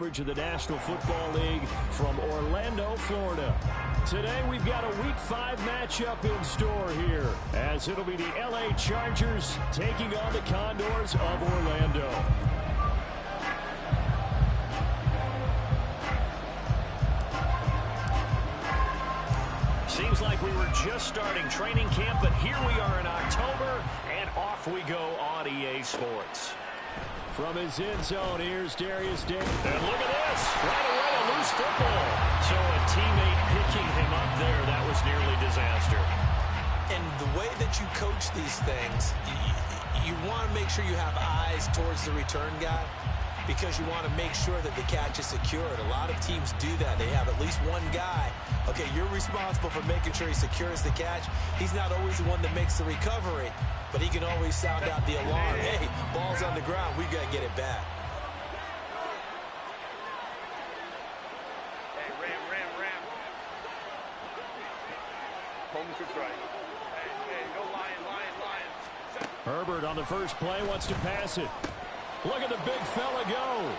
coverage of the National Football League from Orlando, Florida. Today we've got a Week 5 matchup in store here, as it'll be the LA Chargers taking on the Condors of Orlando. Seems like we were just starting training camp, but here we are in October, and off we go on EA Sports. From his end zone, here's Darius Davis. And look at this, right away a loose football. So a teammate picking him up there, that was nearly disaster. And the way that you coach these things, you want to make sure you have eyes towards the return guy, because you want to make sure that the catch is secured. A lot of teams do that. They have at least one guy. Okay, you're responsible for making sure he secures the catch. He's not always the one that makes the recovery, but he can always sound out the alarm. Hey, ball's on the ground. We've got to get it back. Hey, Ram. Home to strike. Hey, go Lion. Herbert on the first play wants to pass it. Look at the big fella go.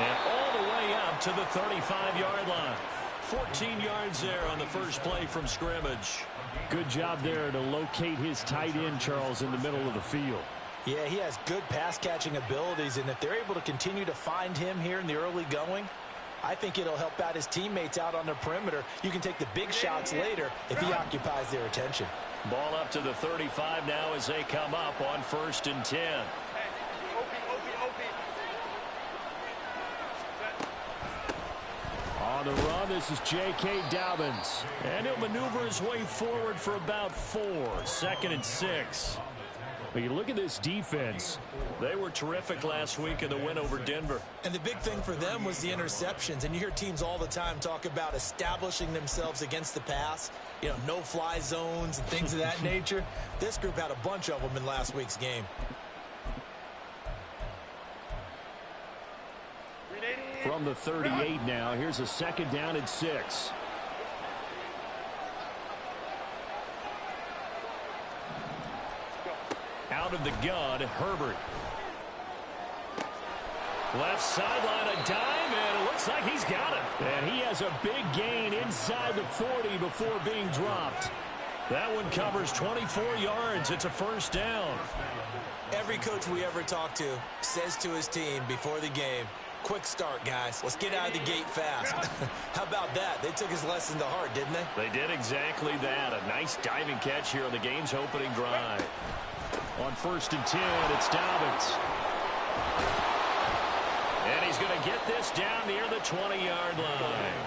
And all the way up to the 35-yard line. 14 yards there on the first play from scrimmage. Good job there to locate his tight end, Charles, in the middle of the field. Yeah, he has good pass-catching abilities, and if they're able to continue to find him here in the early going, I think it'll help out his teammates out on the perimeter. You can take the big shots later if he occupies their attention. Ball up to the 35 now as they come up on 1st and 10. On the run, this is J.K. Dobbins. And he'll maneuver his way forward for about 4. 2nd and 6. But you look at this defense. They were terrific last week in the win over Denver. And the big thing for them was the interceptions. And you hear teams all the time talk about establishing themselves against the pass. You know, no-fly zones and things of that nature. This group had a bunch of them in last week's game. From the 38 now, here's a 2nd down and 6. Out of the gun, Herbert. Left sideline, a dime, and it looks like he's got it. And he has a big gain inside the 40 before being dropped. That one covers 24 yards. It's a 1st down. Every coach we ever talk to says to his team before the game, quick start, guys. Let's get out of the gate fast. How about that? They took his lesson to heart, didn't they? They did exactly that. A nice diving catch here on the game's opening drive. On 1st and 10, it's Dobbins. And he's going to get this down near the 20-yard line.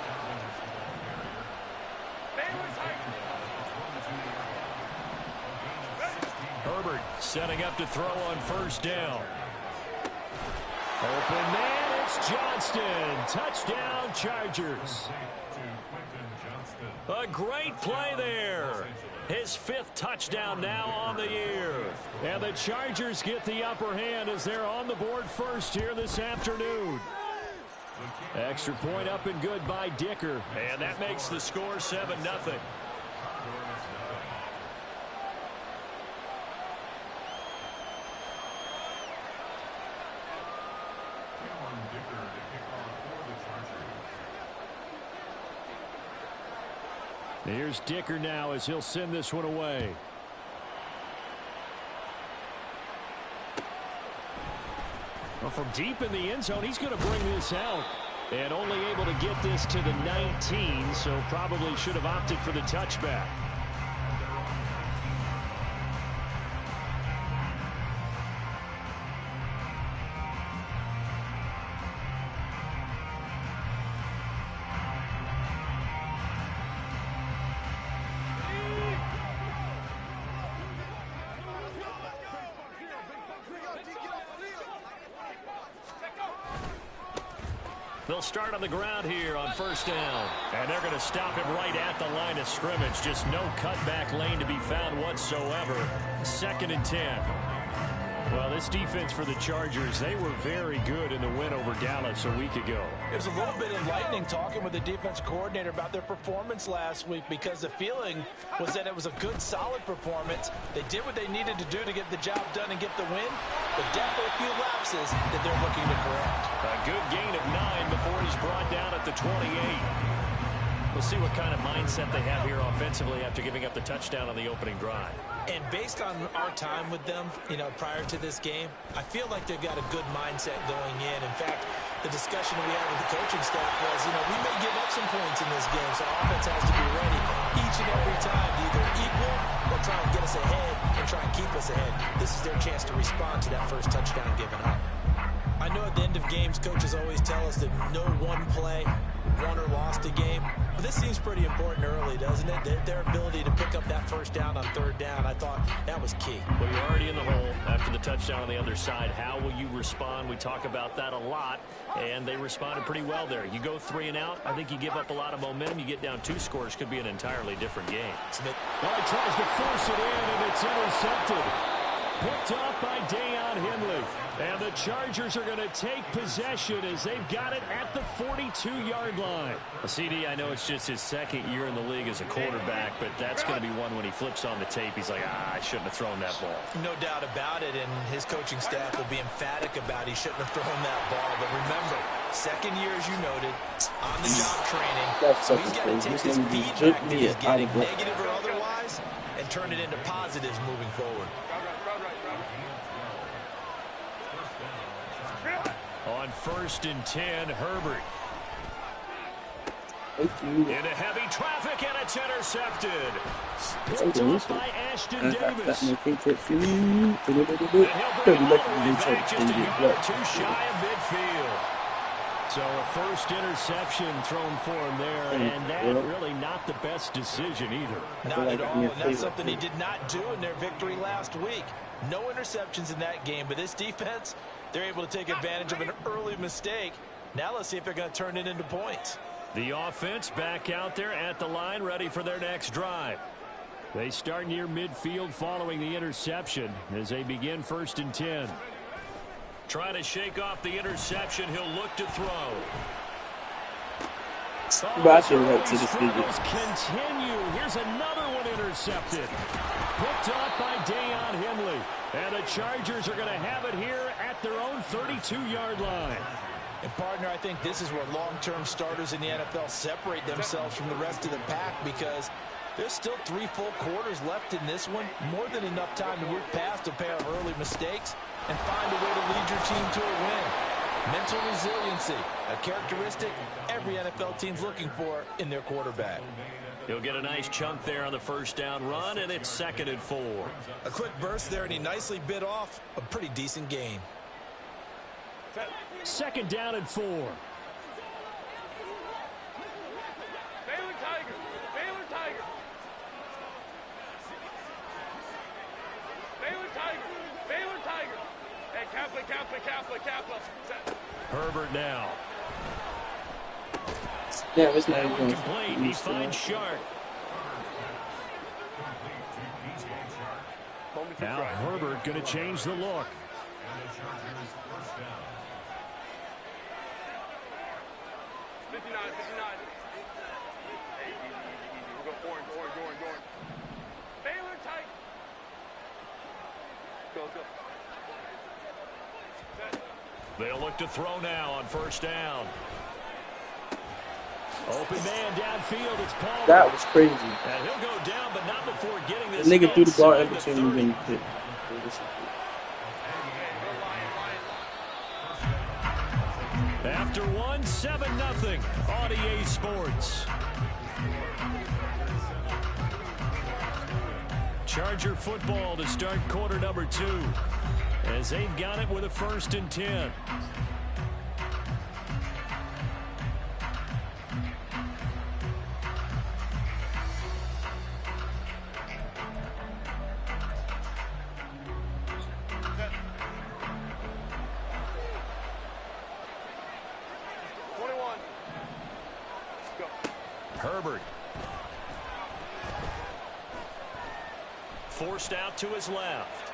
Herbert setting up to throw on 1st down. Open man, it's Johnston. Touchdown, Chargers. A great play there. His 5th touchdown now on the year. And the Chargers get the upper hand as they're on the board first here this afternoon. Extra point up and good by Dicker. And that makes the score 7-0. Here's Dicker now as he'll send this one away. Well, from deep in the end zone, he's going to bring this out. And only able to get this to the 19, so probably should have opted for the touchback. They'll start on the ground here on 1st down. And they're going to stop him right at the line of scrimmage. Just no cutback lane to be found whatsoever. 2nd and 10. Well, this defense for the Chargers, they were very good in the win over Dallas a week ago. It was a little bit enlightening talking with the defense coordinator about their performance last week because the feeling was that it was a good, solid performance. They did what they needed to do to get the job done and get the win, but definitely a few lapses that they're looking to correct. A good gain of 9 before he's brought down at the 28. We'll see what kind of mindset they have here offensively after giving up the touchdown on the opening drive. And based on our time with them, prior to this game, I feel like they've got a good mindset going in. In fact, the discussion we had with the coaching staff was, we may give up some points in this game, so offense has to be ready each and every time to either equal or try and get us ahead and try and keep us ahead. This is their chance to respond to that first touchdown given up. I know at the end of games, coaches always tell us that no one play won or lost a game. But this seems pretty important early, doesn't it? Their ability to pick up that first down on third down, I thought that was key. Well, you're already in the hole after the touchdown on the other side. How will you respond? We talk about that a lot, and they responded pretty well there. You go 3 and out, I think you give up a lot of momentum. You get down 2 scores, could be an entirely different game. Smith. Well, he tries to force it in, and it's intercepted. Picked up by Deion Henley. And the Chargers are going to take possession as they've got it at the 42-yard line. CD, I know it's just his second year in the league as a quarterback, but that's going to be one when he flips on the tape. He's like, I shouldn't have thrown that ball. No doubt about it, and his coaching staff will be emphatic about he shouldn't have thrown that ball. But remember, second year, as you noted, on-the-job training. So he's got to take this feedback that he's getting, negative or otherwise, and turn it into positives moving forward. On 1st and 10, Herbert. Into heavy traffic, and it's intercepted. Picked up by Ashton Davis. And he'll bring it all the way back just a yard or 2 shy of midfield. So a first interception thrown for him there, and that really not the best decision either. Not at all, and that's something he did not do in their victory last week. No interceptions in that game, but this defense, they're able to take advantage of an early mistake. Now let's see if they're going to turn it into points. The offense back out there at the line, ready for their next drive. They start near midfield following the interception as they begin 1st and 10. Trying to shake off the interception. He'll look to throw. Continue. Here's another one intercepted. Picked up by Deion Henley. And the Chargers are going to have it here at their own 32-yard line. And, partner, I think this is where long-term starters in the NFL separate themselves from the rest of the pack because there's still 3 full quarters left in this one. More than enough time to move past a pair of early mistakes and find a way to lead your team to a win. Mental resiliency, a characteristic every NFL team's looking for in their quarterback. He'll get a nice chunk there on the first down run, and it's 2nd and 4. A quick burst there, and he nicely bit off a pretty decent gain. 2nd down and 4. Baylor Tigers. Baylor Tigers. Baylor Tigers. Baylor Tigers. Hey, Kappa. Herbert now. Yeah, it was not even complete. He finds Shark. Now Herbert going to change the look. They'll look to throw now on 1st down. Open man downfield. It's Palmer. That was crazy. And he'll go down, but not before getting this. The nigga threw the ball in between me. After 1, 7-0 on EA Sports. Charger football to start quarter number 2. As they've got it with a 1st and 10. Herbert. Forced out to his left.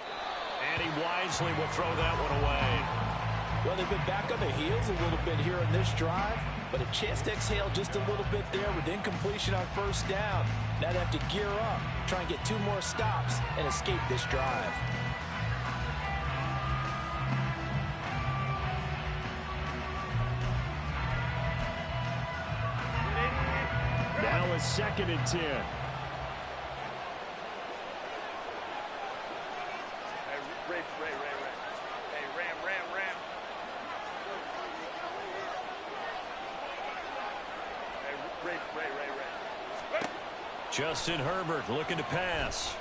And he wisely will throw that one away. Well, they've been back on their heels a little bit here on this drive, but a chance to exhale just a little bit there with incompletion on first down. Now they have to gear up, try and get 2 more stops, and escape this drive. Now a 2nd and 10. Justin Herbert looking to pass.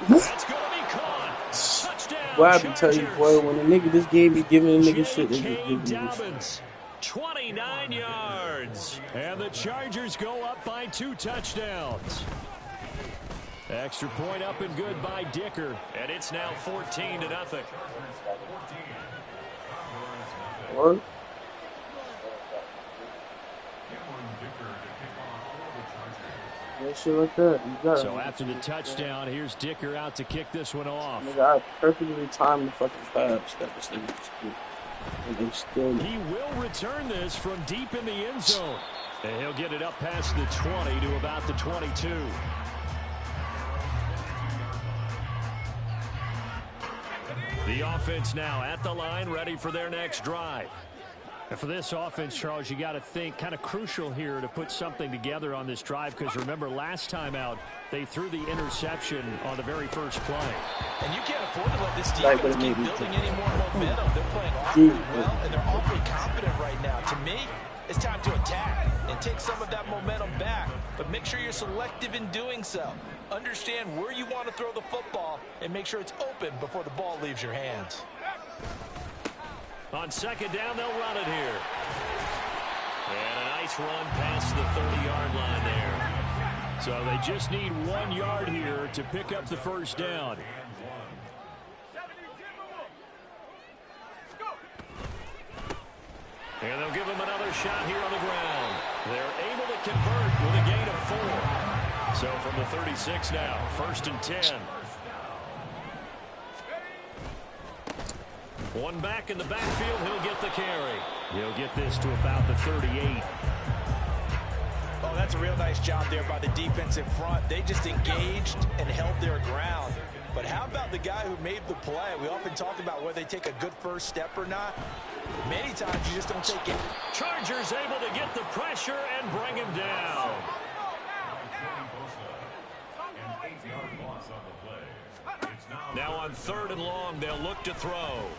That's going to be caught. Touchdown, Well, I have to tell you, boy, when a nigga this game be giving a nigga shit, they just J.K. give me this shit. Dobbins, 29 yards. And the Chargers go up by 2 touchdowns. Extra point up and good by Dicker. And it's now 14-0. What? Yeah, shit like that. You got So after the touchdown, here's Dicker out to kick this one off. Nigga, I perfectly timed the fucking pass that was in this game. And they still. He will return this from deep in the end zone. And he'll get it up past the 20 to about the 22. The offense now at the line, ready for their next drive. And for this offense, Charles, you got to think kind of crucial here to put something together on this drive, because remember last time out they threw the interception on the very first play. And you can't afford to let this defense keep building any more momentum. They're playing awfully well, and they're awfully confident right now. To me, it's time to attack and take some of that momentum back, but make sure you're selective in doing so. Understand where you want to throw the football and make sure it's open before the ball leaves your hands. On 2nd down, they'll run it here. And a nice run past the 30-yard line there. So they just need 1 yard here to pick up the first down. And they'll give him another shot here on the ground. They're able to convert with a gain of 4. So from the 36 now, 1st and 10. One back in the backfield, he'll get the carry. He'll get this to about the 38. Oh, that's a real nice job there by the defensive front. They just engaged and held their ground. But how about the guy who made the play? We often talk about whether they take a good first step or not. Many times you just don't take it. Chargers able to get the pressure and bring him down. Now on 3rd and long, they'll look to throw.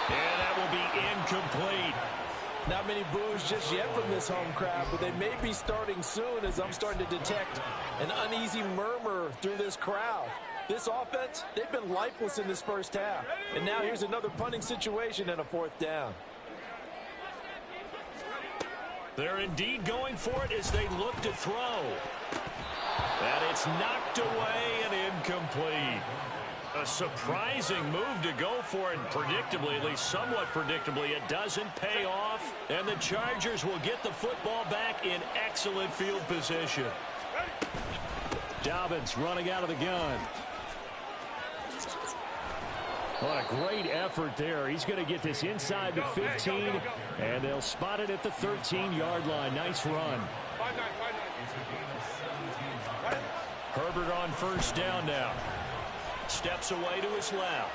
And that will be incomplete. Not many boos just yet from this home crowd, but they may be starting soon, as I'm starting to detect an uneasy murmur through this crowd. This offense, they've been lifeless in this first half. And now here's another punting situation and a 4th down. They're indeed going for it as they look to throw. And it's knocked away and incomplete. A surprising move to go for it, and predictably, at least somewhat predictably, it doesn't pay off. And the Chargers will get the football back in excellent field position. Dobbins running out of the gun. What a great effort there. He's going to get this inside the 15, and they'll spot it at the 13-yard line. Nice run. Herbert on 1st down now. Steps away to his left.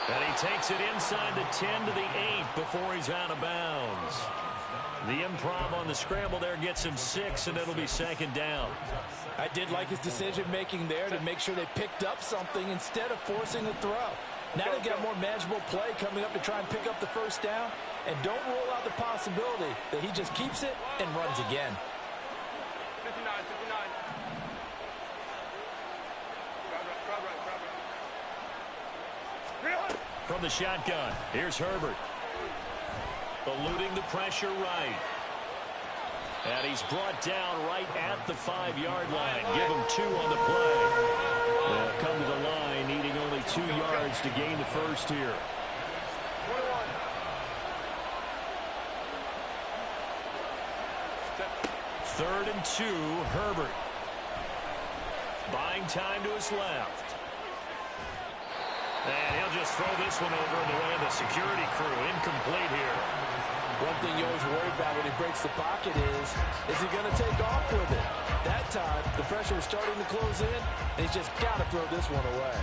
And he takes it inside the 10 to the 8 before he's out of bounds. The improv on the scramble there gets him 6, and it'll be 2nd down. I did like his decision-making there to make sure they picked up something instead of forcing the throw. Now they've got more manageable play coming up to try and pick up the first down. And don't rule out the possibility that he just keeps it and runs again. 59. From the shotgun, here's Herbert. Eluding the pressure right. And he's brought down right at the 5-yard line. Give him 2 on the play. They'll come to the line, needing only 2 yards to gain the first here. 21. 3rd and 2, Herbert. Buying time to his left. And he'll just throw this one over in the way of the security crew. Incomplete here. One thing you always worry about when he breaks the pocket is he going to take off with it? That time, the pressure was starting to close in, and he's just got to throw this one away.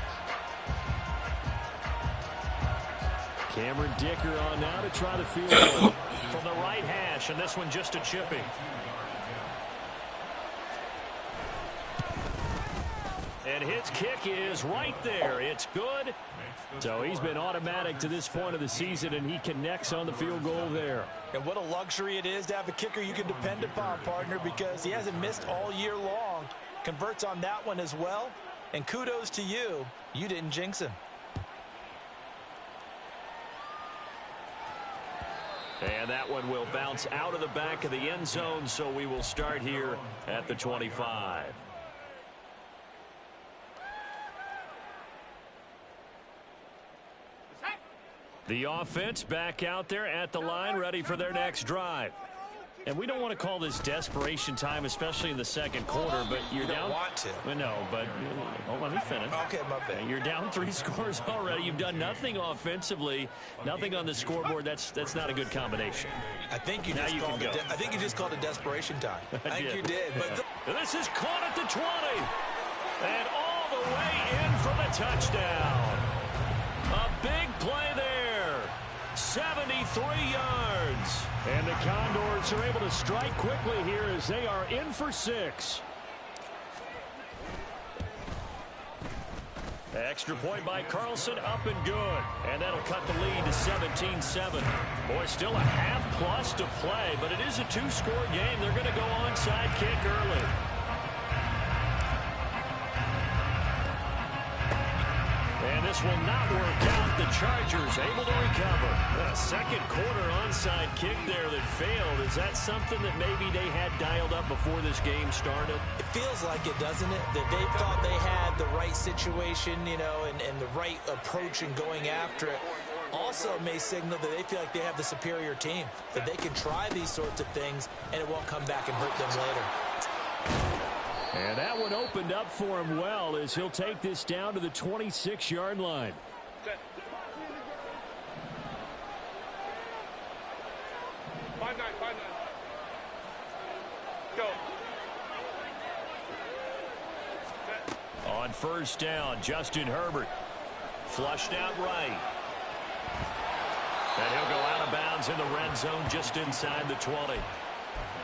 Cameron Dicker on now to try the field goal from the right hash, and this one just a chipping. And his kick is right there. It's good. So he's been automatic to this point of the season, and he connects on the field goal there. And what a luxury it is to have a kicker you can depend upon, partner, because he hasn't missed all year long. Converts on that one as well. And kudos to you. You didn't jinx him. And that one will bounce out of the back of the end zone, so we will start here at the 25. The offense back out there at the line, ready for their next drive. And we don't want to call this desperation time, especially in the second quarter, but you're down. You don't want to. Well, no, but let me finish. Okay, my bad. You're down 3 scores already. You've done nothing offensively, nothing on the scoreboard. That's not a good combination. I think you just called it desperation time. I think you did. But this is caught at the 20. And all the way in for the touchdown. A big play there. 73 yards. And the Condors are able to strike quickly here as they are in for 6. Extra point by Carlson, up and good. And that'll cut the lead to 17-7. Boy, still a half plus to play, but it is a 2-score game. They're going to go onside kick early. And this will not work out. The Chargers able to recover. A second quarter onside kick there that failed. Is that something that maybe they had dialed up before this game started? it feels like it, doesn't it? That they thought they had the right situation, you know, and the right approach in going after it. Also may signal that they feel like they have the superior team, that they can try these sorts of things and it won't come back and hurt them later. And that one opened up for him well as he'll take this down to the 26-yard line. Set. 5-9, 5-9. Go. Set. On first down, Justin Herbert. Flushed out right. And he'll go out of bounds in the red zone just inside the 20.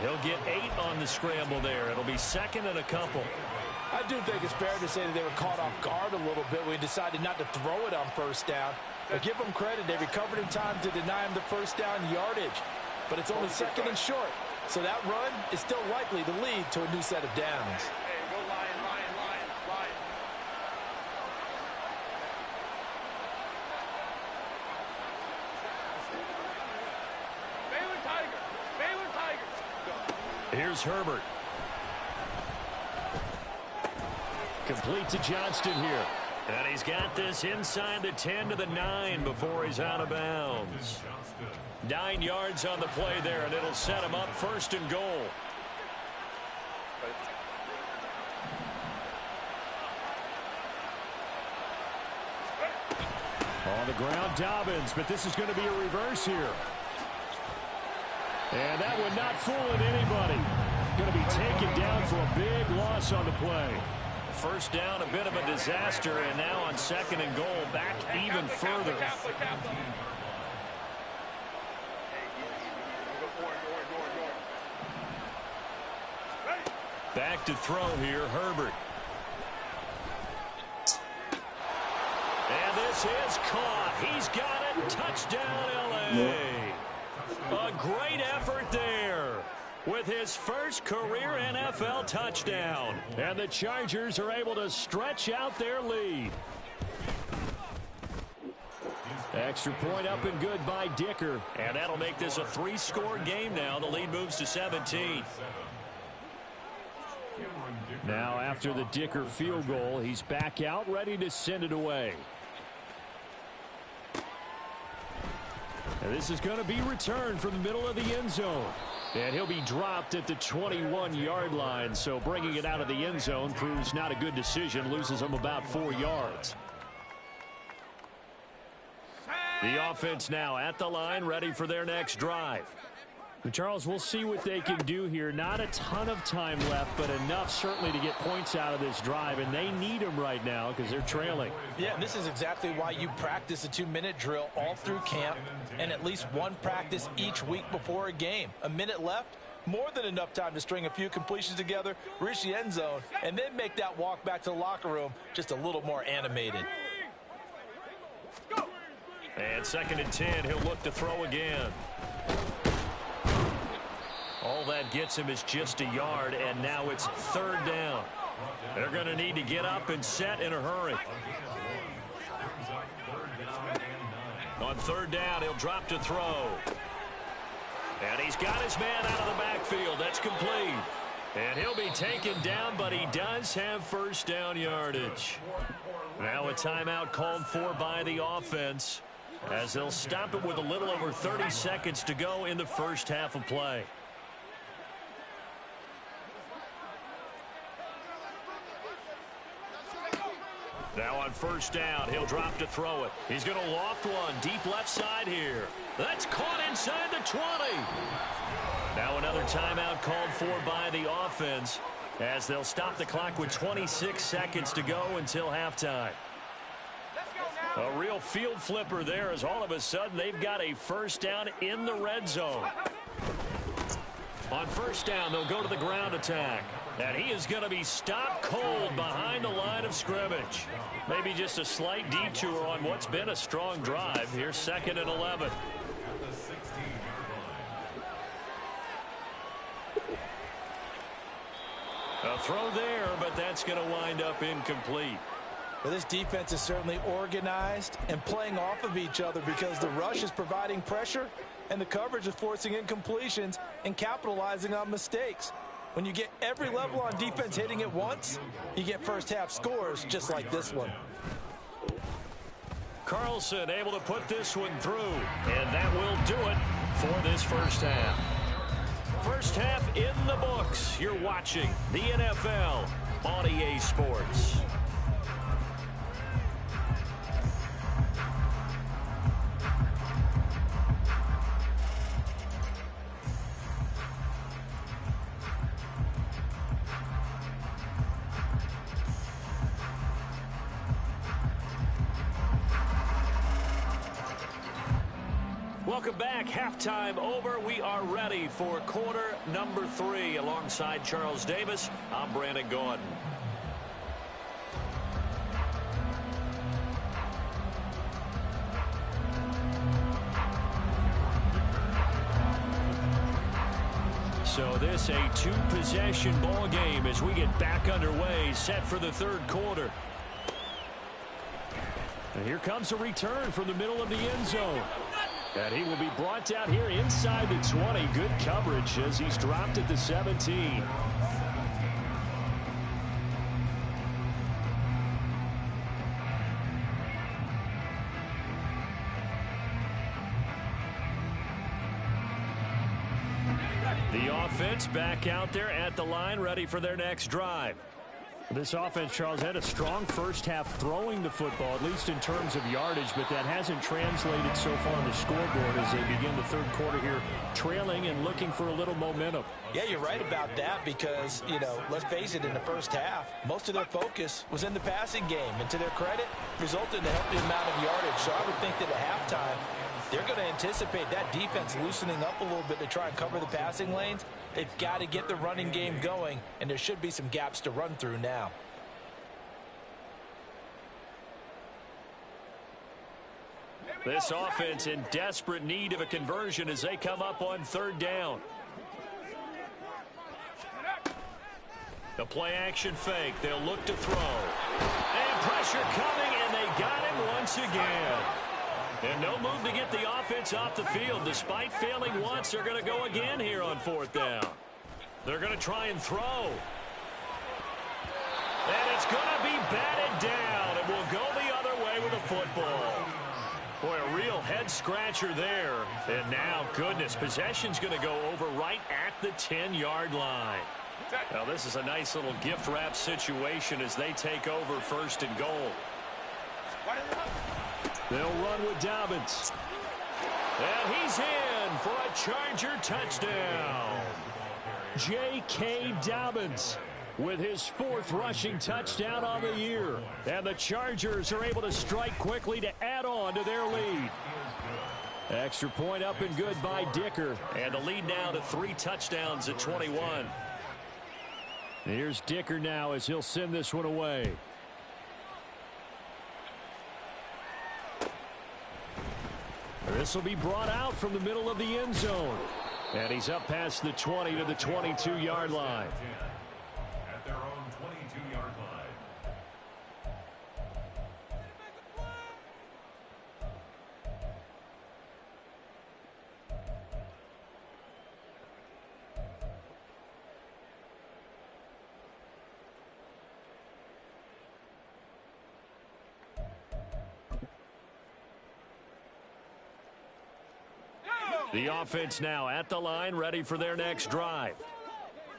He'll get 8 on the scramble there. It'll be second and a couple. I do think it's fair to say that they were caught off guard a little bit when we decided not to throw it on first down. But give them credit. They recovered in time to deny him the first down yardage. But it's only second and short. So that run is still likely to lead to a new set of downs. Hey, go Lion, Lion, Lion, Lion. Baylor Tigers. Baylor Tigers. Go. Here's Herbert. Complete to Johnston here. And he's got this inside the 10 to the 9 before he's out of bounds. 9 yards on the play there, and it'll set him up first and goal. On the ground, Dobbins, but this is going to be a reverse here. And that one not fooling anybody. Going to be taken down for a big loss on the play. First down, a bit of a disaster, and now on second and goal, back even further. Back to throw here, Herbert. And this is caught. He's got it. Touchdown, L.A. A great effort there with his first career NFL touchdown. And the Chargers are able to stretch out their lead. Extra point up and good by Dicker. And that'll make this a 3-score game now. The lead moves to 17. Now after the Dicker field goal, he's back out ready to send it away. And this is going to be returned from the middle of the end zone. And he'll be dropped at the 21-yard line. So bringing it out of the end zone proves not a good decision. Loses him about 4 yards. The offense now at the line, ready for their next drive. Charles, we'll see what they can do here. Not a ton of time left, but enough certainly to get points out of this drive, and they need them right now because they're trailing. Yeah, and this is exactly why you practice a 2-minute drill all through camp and at least one practice each week before a game. A minute left, more than enough time to string a few completions together, reach the end zone, and then make that walk back to the locker room just a little more animated. And 2nd and 10, he'll look to throw again. All that gets him is just a yard, and now it's 3rd down. They're going to need to get up and set in a hurry. On 3rd down, he'll drop to throw. And he's got his man out of the backfield. That's complete. And he'll be taken down, but he does have 1st down yardage. Now a timeout called for by the offense, as they'll stop it with a little over 30 seconds to go in the first half of play. Now on 1st down, he'll drop to throw it. He's going to loft one deep left side here. That's caught inside the 20. Now another timeout called for by the offense, as they'll stop the clock with 26 seconds to go until halftime. A real field flipper there, as all of a sudden they've got a 1st down in the red zone. On 1st down, they'll go to the ground attack. And he is going to be stopped cold behind the line of scrimmage. Maybe just a slight detour on what's been a strong drive. Here's 2nd and 11. A throw there, but that's going to wind up incomplete. Well, this defense is certainly organized and playing off of each other because the rush is providing pressure and the coverage is forcing incompletions and capitalizing on mistakes. When you get every level on defense hitting at once, you get first half scores just like this one. Carlson able to put this one through, and that will do it for this first half. First half in the books. You're watching the NFL on EA Sports. Welcome back. Halftime over. We are ready for quarter number 3. Alongside Charles Davis, I'm Brandon Gaudin. So this a 2-possession ball game as we get back underway, set for the 3rd quarter. And here comes a return from the middle of the end zone. And he will be brought down here inside the 20. Good coverage as he's dropped at the 17. The offense back out there at the line, ready for their next drive. This offense, Charles, had a strong first half throwing the football, at least in terms of yardage, but that hasn't translated so far on the scoreboard as they begin the 3rd quarter here, trailing and looking for a little momentum. Yeah, you're right about that because, you know, let's face it, in the first half, most of their focus was in the passing game, and to their credit, resulted in a healthy amount of yardage. So I would think that at halftime, they're going to anticipate that defense loosening up a little bit to try and cover the passing lanes. They've got to get the running game going, and there should be some gaps to run through now. This offense in desperate need of a conversion as they come up on 3rd down. The play action fake. They'll look to throw. And pressure coming, and they got him once again. And no move to get the offense off the field. Despite failing once, they're going to go again here on 4th down. They're going to try and throw. And it's going to be batted down. And we'll go the other way with the football. Boy, a real head-scratcher there. And now, goodness, possession's going to go over right at the 10-yard line. Now, this is a nice little gift-wrap situation as they take over first and goal. They'll run with Dobbins. And he's in for a Charger touchdown. J.K. Dobbins with his 4th rushing touchdown on the year. And the Chargers are able to strike quickly to add on to their lead. Extra point up and good by Dicker. And the lead now to 3 touchdowns at 21. Here's Dicker now as he'll send this one away. This will be brought out from the middle of the end zone. And he's up past the 20 to the 22-yard line. At their own 22-yard line. The offense now at the line, ready for their next drive.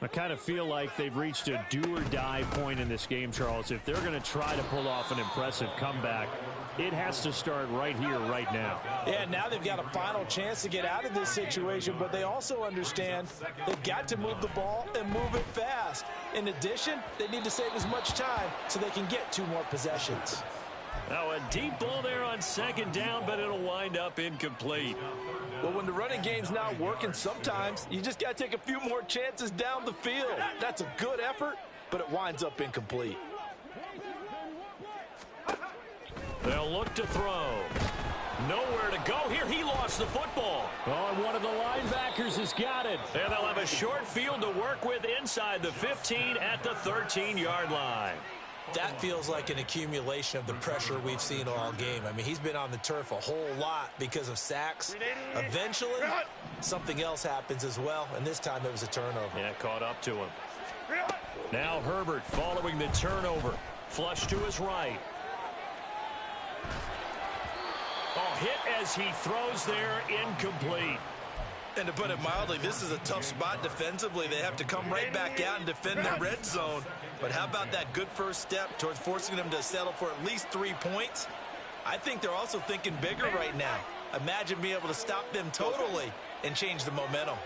I kind of feel like they've reached a do-or-die point in this game, Charles. If they're going to try to pull off an impressive comeback, it has to start right here, right now. Yeah, now they've got a final chance to get out of this situation, but they also understand they've got to move the ball and move it fast. In addition, they need to save as much time so they can get 2 more possessions. Now a deep ball there on 2nd down, but it'll wind up incomplete. Well, when the running game's not working, sometimes you just got to take a few more chances down the field. That's a good effort, but it winds up incomplete. They'll look to throw. Nowhere to go here. He lost the football. Oh, and one of the linebackers has got it. And they'll have a short field to work with inside the 15 at the 13-yard line. That feels like an accumulation of the pressure we've seen all game. I mean, he's been on the turf a whole lot because of sacks. Eventually, something else happens as well, and this time it was a turnover. Yeah, caught up to him. Now Herbert following the turnover. Flush to his right. Oh, hit as he throws there, incomplete. And to put it mildly, this is a tough spot defensively. They have to come right back out and defend their red zone. But how about that good first step towards forcing them to settle for at least 3 points? I think they're also thinking bigger right now. Imagine being able to stop them totally and change the momentum.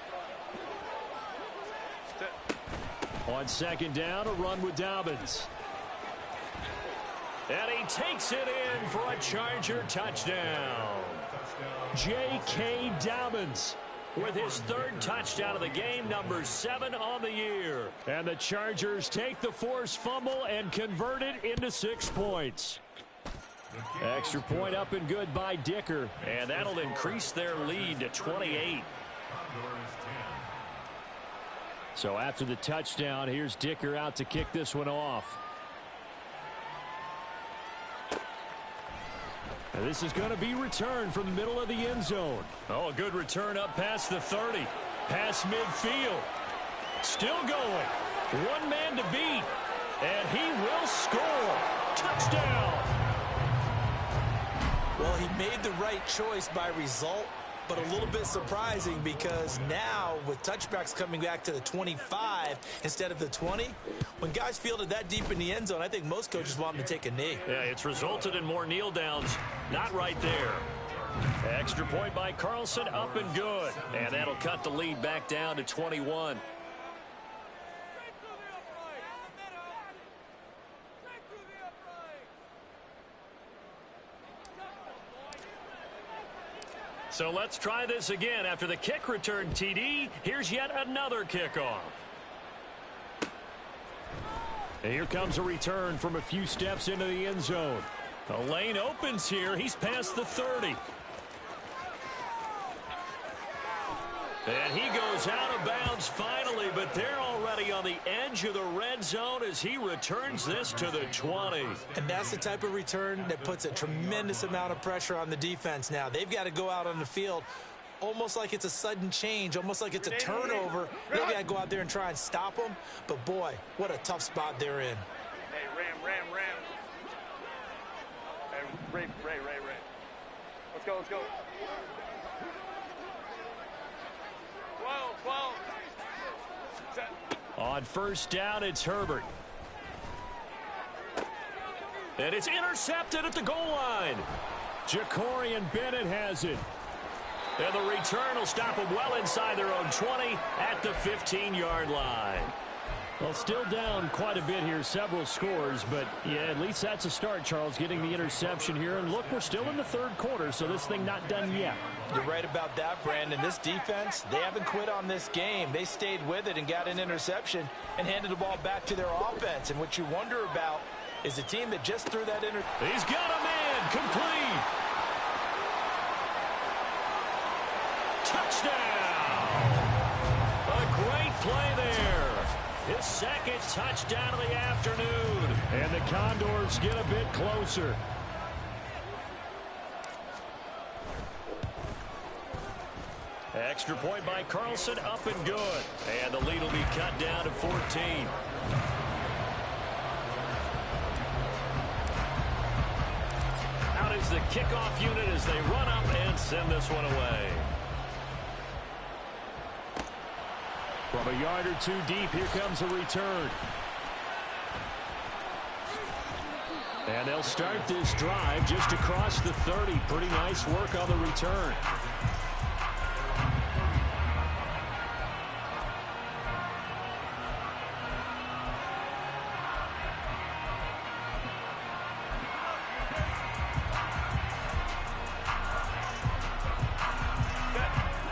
On 2nd down, a run with Dobbins. And he takes it in for a Charger touchdown. J.K. Dobbins with his 3rd touchdown of the game, number 7 on the year. And the Chargers take the forced fumble and convert it into 6 points. Extra point up and good by Dicker. And that'll increase their lead to 28. So after the touchdown, here's Dicker out to kick this one off. And this is going to be returned from the middle of the end zone. Oh, a good return up past the 30. Past midfield. Still going. 1 man to beat. And he will score. Touchdown. Well, he made the right choice by result, but a little bit surprising because now with touchbacks coming back to the 25 instead of the 20, when guys fielded that deep in the end zone, I think most coaches want them to take a knee. Yeah, it's resulted in more kneel downs. Not right there. Extra point by Carlson, up and good. And that'll cut the lead back down to 21. So let's try this again. After the kick return TD, here's yet another kickoff. And here comes a return from a few steps into the end zone. The lane opens here. He's past the 30. And he goes out of bounds finally, but they're already on the edge of the red zone as he returns this to the 20. And that's the type of return that puts a tremendous amount of pressure on the defense now. They've got to go out on the field almost like it's a sudden change, almost like it's a turnover. They've got to go out there and try and stop them. But, boy, what a tough spot they're in. Hey, Ram. Hey, Ray. Let's go, let's go. 12. Set. On first down, it's Herbert. And it's intercepted at the goal line. Jacorian Bennett has it. And the return will stop them well inside their own 20 at the 15-yard line. Well, still down quite a bit here, several scores, but yeah, at least that's a start, Charles, getting the interception here. And look, we're still in the third quarter, so this thing not done yet. You're right about that, Brandon. This defense, they haven't quit on this game. They stayed with it and got an interception and handed the ball back to their offense. And what you wonder about is a team that just threw that He's got a man, complete. Touchdown! A great play there. His second touchdown of the afternoon. And the Condors get a bit closer. Extra point by Carlson, up and good. And the lead will be cut down to 14. Out is the kickoff unit as they run up and send this one away. From a yard or two deep, here comes a return. And they'll start this drive just across the 30. Pretty nice work on the return.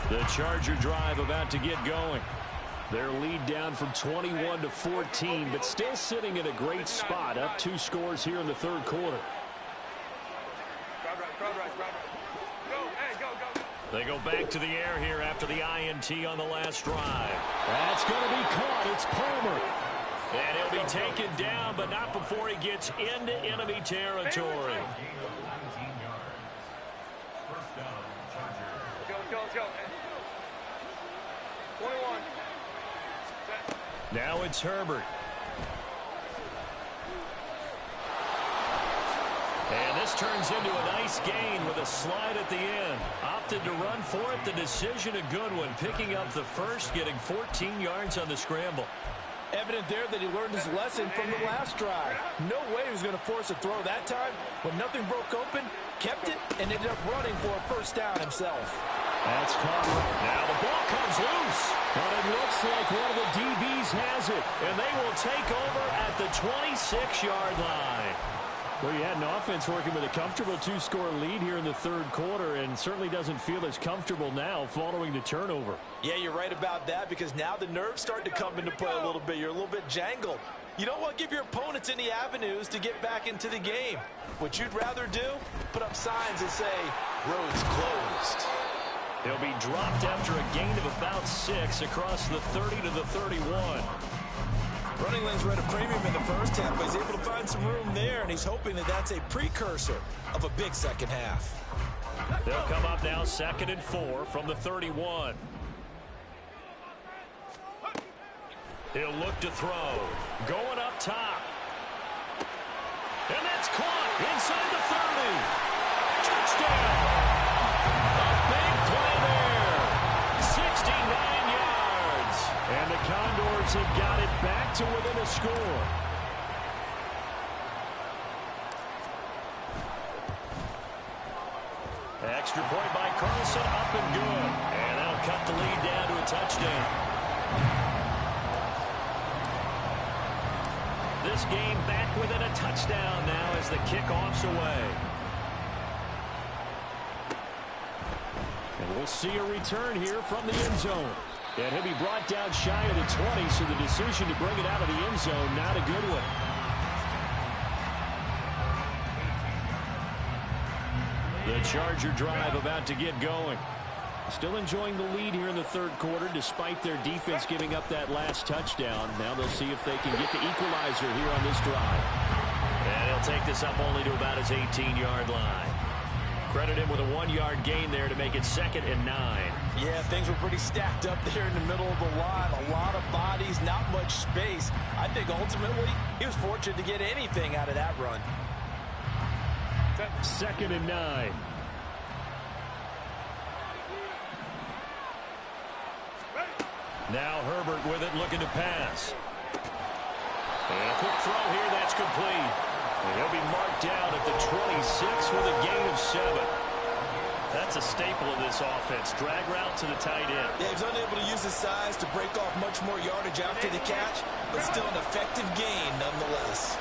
The Charger drive about to get going. Their lead down from 21 to 14, but still sitting in a great spot, up 2 scores here in the third quarter. They go back to the air here after the INT on the last drive. That's going to be caught. It's Palmer. And he'll be taken down, but not before he gets into enemy territory. Let's go. 21. Now it's Herbert. And this turns into a nice gain with a slide at the end. Opted to run for it. The decision a good one. Picking up the first, getting 14 yards on the scramble. Evident there that he learned his lesson from the last drive. No way he was going to force a throw that time. When nothing broke open, kept it, and ended up running for a first down himself. That's caught. Now the ball comes loose. But it looks like one of the DBs has it. And they will take over at the 26-yard line. Well, you had an offense working with a comfortable 2-score lead here in the third quarter, and certainly doesn't feel as comfortable now following the turnover. Yeah, you're right about that, because now the nerves start to come into play a little bit. You're a little bit jangled. You don't want to give your opponents any avenues to get back into the game. What you'd rather do, put up signs that say, roads closed. He'll be dropped after a gain of about 6 across the 30 to the 31. Running lanes were at a premium in the first half, but he's able to find some room there, and he's hoping that that's a precursor of a big second half. They'll come up now 2nd and 4 from the 31. He'll look to throw. Going up top. And that's caught inside the 30. Touchdown. A big play there. 69 yards. And the Condors have got it back to within a score. Extra point by Carlson, up and good. And that'll cut the lead down to a touchdown. This game back within a touchdown now as the kickoff's away. And we'll see a return here from the end zone. And he'll be brought down shy of the 20, so the decision to bring it out of the end zone, not a good one. The Charger drive about to get going. Still enjoying the lead here in the third quarter, despite their defense giving up that last touchdown. Now they'll see if they can get the equalizer here on this drive. And he'll take this up only to about his 18-yard line. Credit him with a 1-yard gain there to make it 2nd and 9. Yeah, things were pretty stacked up there in the middle of the line. A lot of bodies, not much space. I think ultimately he was fortunate to get anything out of that run. 2nd and 9. Now Herbert with it, looking to pass. And a quick throw here, that's complete. And he'll be marked down at the 26 with a gain of 7. That's a staple of this offense. Drag route to the tight end. Yeah, he's unable to use his size to break off much more yardage after the catch, but still an effective gain nonetheless.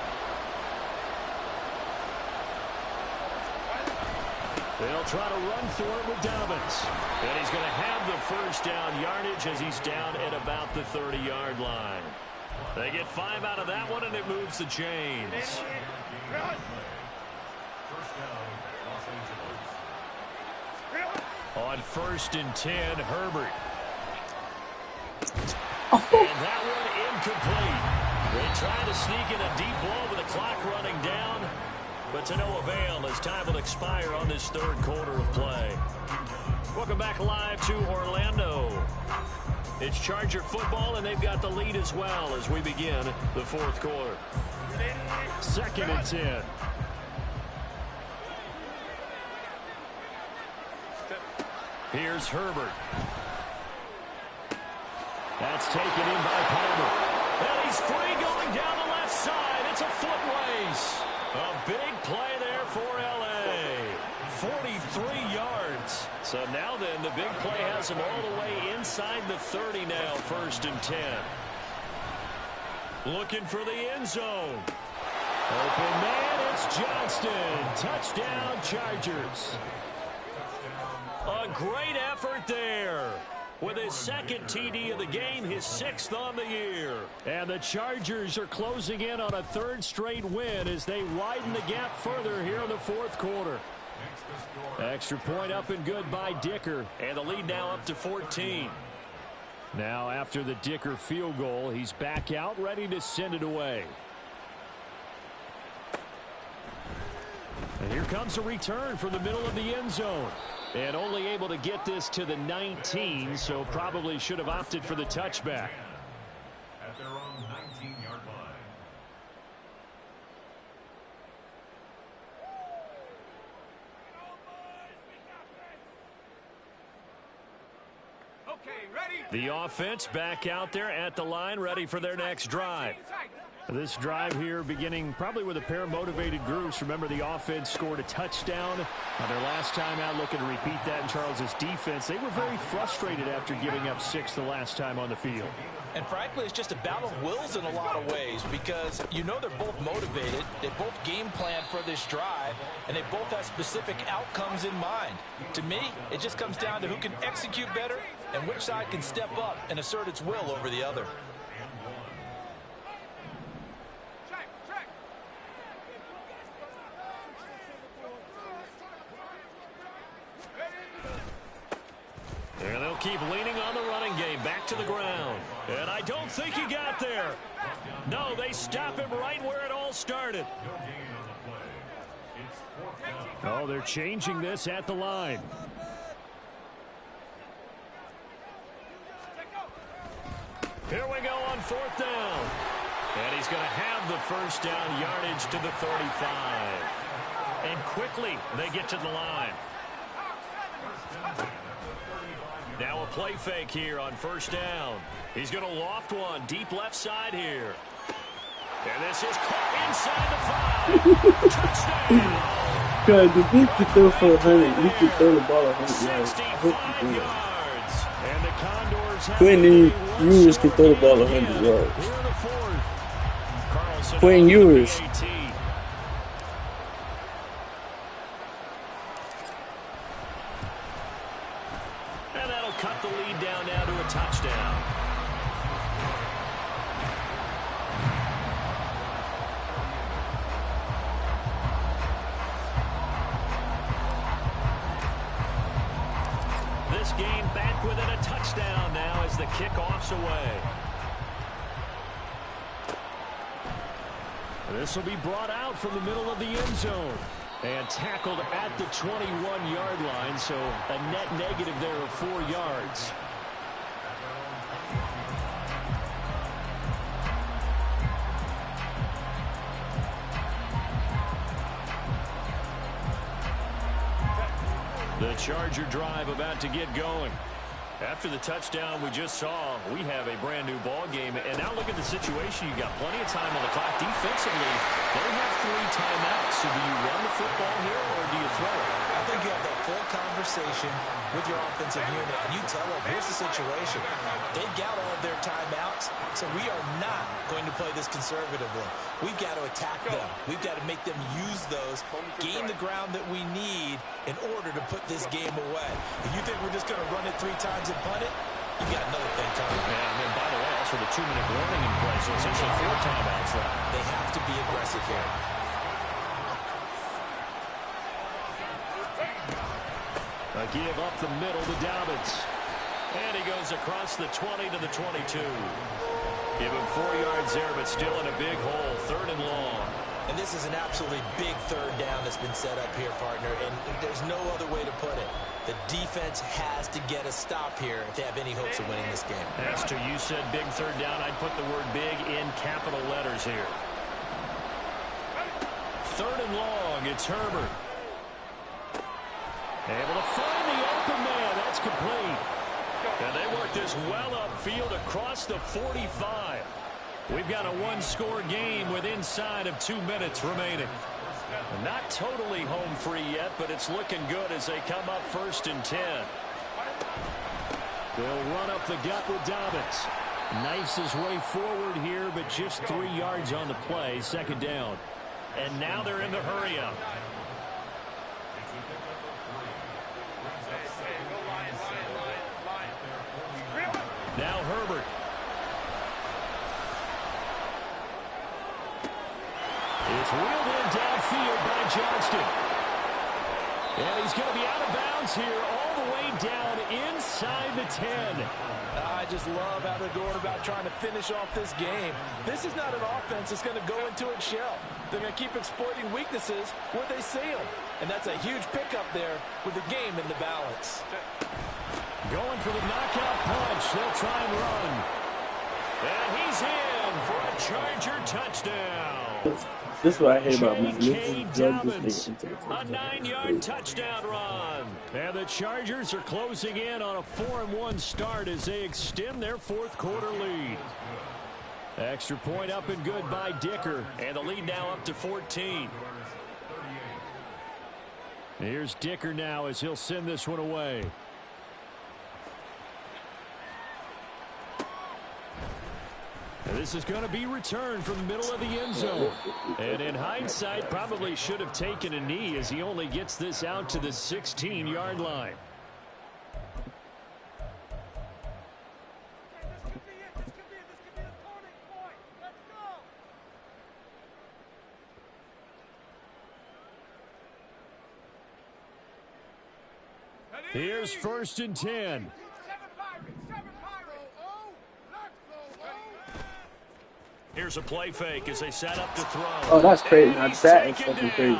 They'll try to run through it with Dobbins. And he's going to have the first down yardage as he's down at about the 30-yard line. They get 5 out of that one, and it moves the chains. On 1st and 10, Herbert. And that one incomplete. They try to sneak in a deep ball with the clock running down, but to no avail as time will expire on this 3rd quarter of play. Welcome back live to Orlando. It's Charger football, and they've got the lead as well as we begin the 4th quarter. 2nd and 10. Here's Herbert. That's taken in by Palmer. And he's free going down the left side. It's a foot race. A big play there for L.A. 43 yards. So now then, the big play has him all the way inside the 30 now, 1st and 10. Looking for the end zone. Open man, it's Johnston. Touchdown, Chargers. A great effort there. With his 2nd TD of the game, his 6th on the year. And the Chargers are closing in on a 3rd straight win as they widen the gap further here in the 4th quarter. Extra point up and good by Dicker. And the lead now up to 14. Now after the Dicker field goal, he's back out ready to send it away. And here comes a return from the middle of the end zone. And only able to get this to the 19, so probably should have opted for the touchback. At their own 19-yard line. Okay, ready? The offense back out there at the line, ready for their next drive. This drive here beginning probably with a pair of motivated groups. Remember, the offense scored a touchdown on their last time out, looking to repeat that in Charles's defense. They were very frustrated after giving up 6 the last time on the field. And frankly, it's just a battle of wills in a lot of ways because you know they're both motivated, they both game plan for this drive, and they both have specific outcomes in mind. To me, it just comes down to who can execute better and which side can step up and assert its will over the other. And they'll keep leaning on the running game. Back to the ground. And I don't think he got there. No, they stop him right where it all started. Oh, they're changing this at the line. Here we go on 4th down. And he's going to have the first down yardage to the 35. And quickly they get to the line. Now a play fake here on 1st down. He's going to loft one deep left side here. And this is caught inside the 5. Touchdown. God, the dude could throw for 100. You could throw the ball 100 yards. 65 yards. And the Condors have Quinn Ewers could throw the ball 100 yards. Here in the 4th. Carlson Quinn Ewers. And that'll cut the lead down now to a touchdown. This game back within a touchdown now as the kickoff's away. This will be brought out from the middle of the end zone and tackled at the 21-yard line, so a net negative there of 4 yards. The Charger drive about to get going. After the touchdown we just saw, we have a brand new ball game. And now look at the situation. You got plenty of time on the clock. Defensively, they have 3 timeouts. So do you run the football here or do you throw it? I think you have that full conversation with your offensive unit, and you tell them, here's the situation. They've got all of their timeouts, so we are not going to play this conservatively. We've got to attack them. We've got to make them use those, gain the ground that we need in order to put this game away. If you think we're just going to run it 3 times and punt it, you got another thing coming. And then, by the way, also the 2-minute warning in play, so essentially 4 timeouts left. They have to be aggressive here. A give up the middle to Dobbins. And he goes across the 20 to the 22. Give him 4 yards there, but still in a big hole. 3rd and long. And this is an absolutely big 3rd down that's been set up here, partner. And there's no other way to put it. The defense has to get a stop here if they have any hopes of winning this game. Pastor, you said big 3rd down. I'd put the word big in capital letters here. 3rd and long. It's Herbert. Able to find the open man. That's complete. And they work this well upfield across the 45. We've got a 1-score game with inside of 2 minutes remaining. Not totally home free yet, but it's looking good as they come up 1st and 10. They'll run up the gut with Dobbins. Knifes his way forward here, but just 3 yards on the play. 2nd down. And now they're in the hurry up. Now Herbert. It's wheeled in downfield by Johnston. And he's going to be out of bounds here all the way down inside the 10. I just love how they're going about trying to finish off this game. This is not an offense that's going to go into its shell. They're going to keep exploiting weaknesses where they see them. And that's a huge pickup there with the game in the balance. Going for the knockout punch. They'll try and run. And he's in for a Charger touchdown. This is what I hate about J.K. Dobbins, a 9-yard touchdown run. And the Chargers are closing in on a 4-1 start as they extend their 4th quarter lead. Extra point up and good by Dicker. And the lead now up to 14. Here's Dicker now as he'll send this one away. This is going to be returned from the middle of the end zone. And in hindsight, probably should have taken a knee as he only gets this out to the 16-yard line. Here's 1st and 10. Here's a play fake as they set up to throw. Oh, that's crazy. Now that is fucking crazy.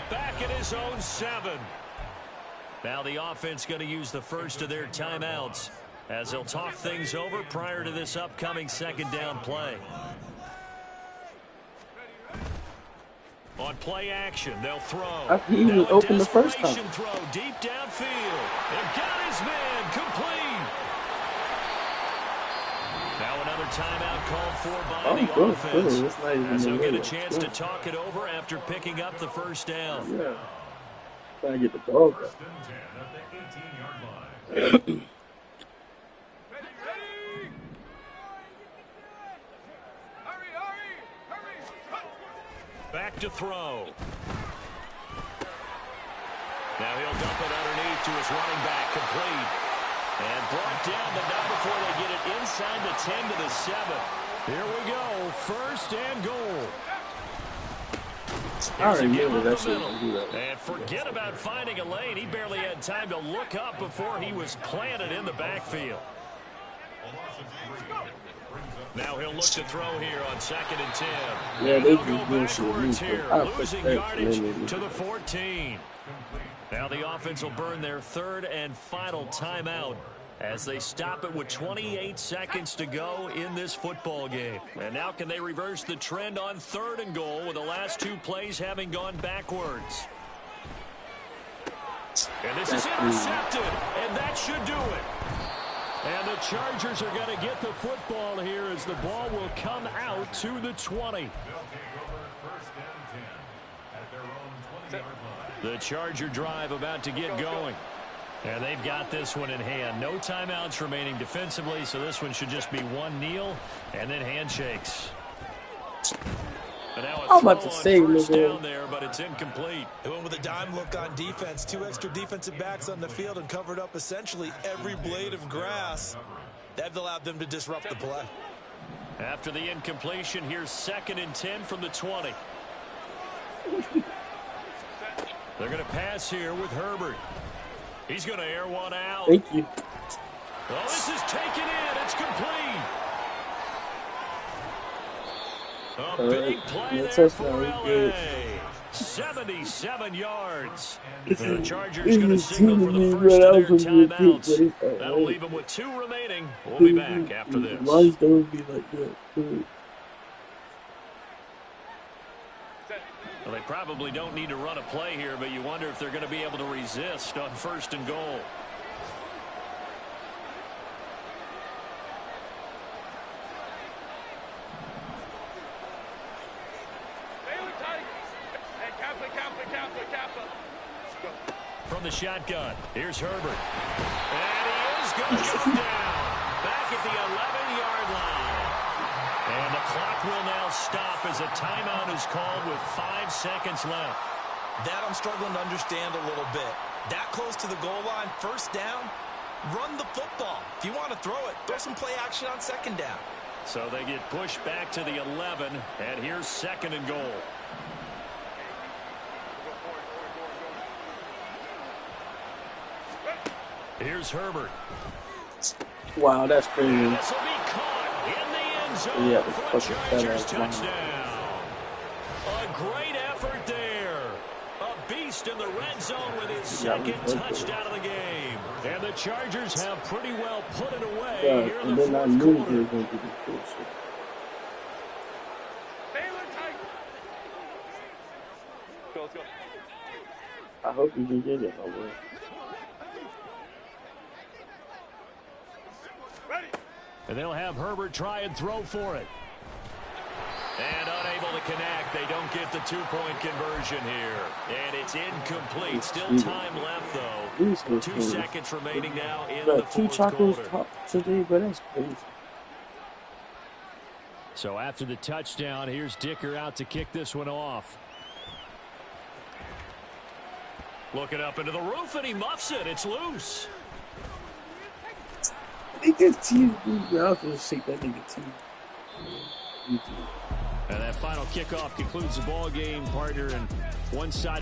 Back at his own 7. Now the offense going to use the first of their timeouts as they'll talk things over prior to this upcoming 2nd down play. On play action, they'll throw. He even opened the first time. Throw deep downfield. They've got his man complete. Now another timeout called for by the offense. As they'll get a chance to talk it over after picking up the 1st down. Yeah. Trying to get the dog up. Back to throw. Now he'll dump it underneath to his running back, complete. And brought down, but not before they get it inside the 10 to the 7. Here we go, 1st and goal. I already knew that shit was do that. And forget about finding a lane. He barely had time to look up before he was planted in the backfield. Now he'll look to throw here on 2nd and 10. Yeah, they go backwards here, losing yardage to the 14. Now the offense will burn their 3rd and final timeout as they stop it with 28 seconds to go in this football game. And now can they reverse the trend on 3rd and goal with the last 2 plays having gone backwards? And this is intercepted, and that should do it. And the Chargers are going to get the football here as the ball will come out to the 20. They'll take over 1st and 10 at their own 20-yard line. The Charger drive about to get going. And they've got this one in hand. No timeouts remaining defensively, so this one should just be one kneel and then handshakes. But now I'm about to say, first nigga. down there, but it's incomplete. They went with a dime look on defense. 2 extra defensive backs on the field and covered up essentially every blade of grass. That allowed them to disrupt the play. After the incompletion, here's 2nd and 10 from the 20. They're going to pass here with Herbert. He's going to air one out. Thank you. Well, this is taken in. It's complete. A big play there for LA. 77 yards. The Chargers going to signal for the first of their timeouts. That'll leave them with 2 remaining. We'll be back after this. Why don't be like that? Well, they probably don't need to run a play here, but you wonder if they're going to be able to resist on 1st and goal. Baylor Tigers. Hey, Kappa. From the shotgun, here's Herbert. And he is going to go down. Back at the 11-yard line. And the clock will now stop as a timeout is called with 5 seconds left. That I'm struggling to understand a little bit. That close to the goal line, 1st down, run the football. If you want to throw it, throw some play action on 2nd down. So they get pushed back to the 11, and here's 2nd and goal. Here's Herbert. Wow, that's crazy. This will be caught in the end zone Yeah, for a fucking Chargers fat ass touchdown. A great effort there. A beast in the red zone with his 2nd touchdown of the game. And the Chargers have pretty well put it away here in And the then I 4th knew they quarter. were going to do this bullshit. Baylor Tigers. Let's go. I hope you can get it, my boy. Ready. And they'll have Herbert try and throw for it. And unable to connect. They don't get the 2-point conversion here. And it's incomplete. Still time left, though. 2 seconds remaining now in the But 2 4th chocos quarter. top today, but that's crazy. So after the touchdown, here's Dicker out to kick this one off. Looking up into the roof, and he muffs it. It's loose. Nigga team, dude. I was gonna shake that nigga team. And that final kickoff concludes the ball game, partner, and one side.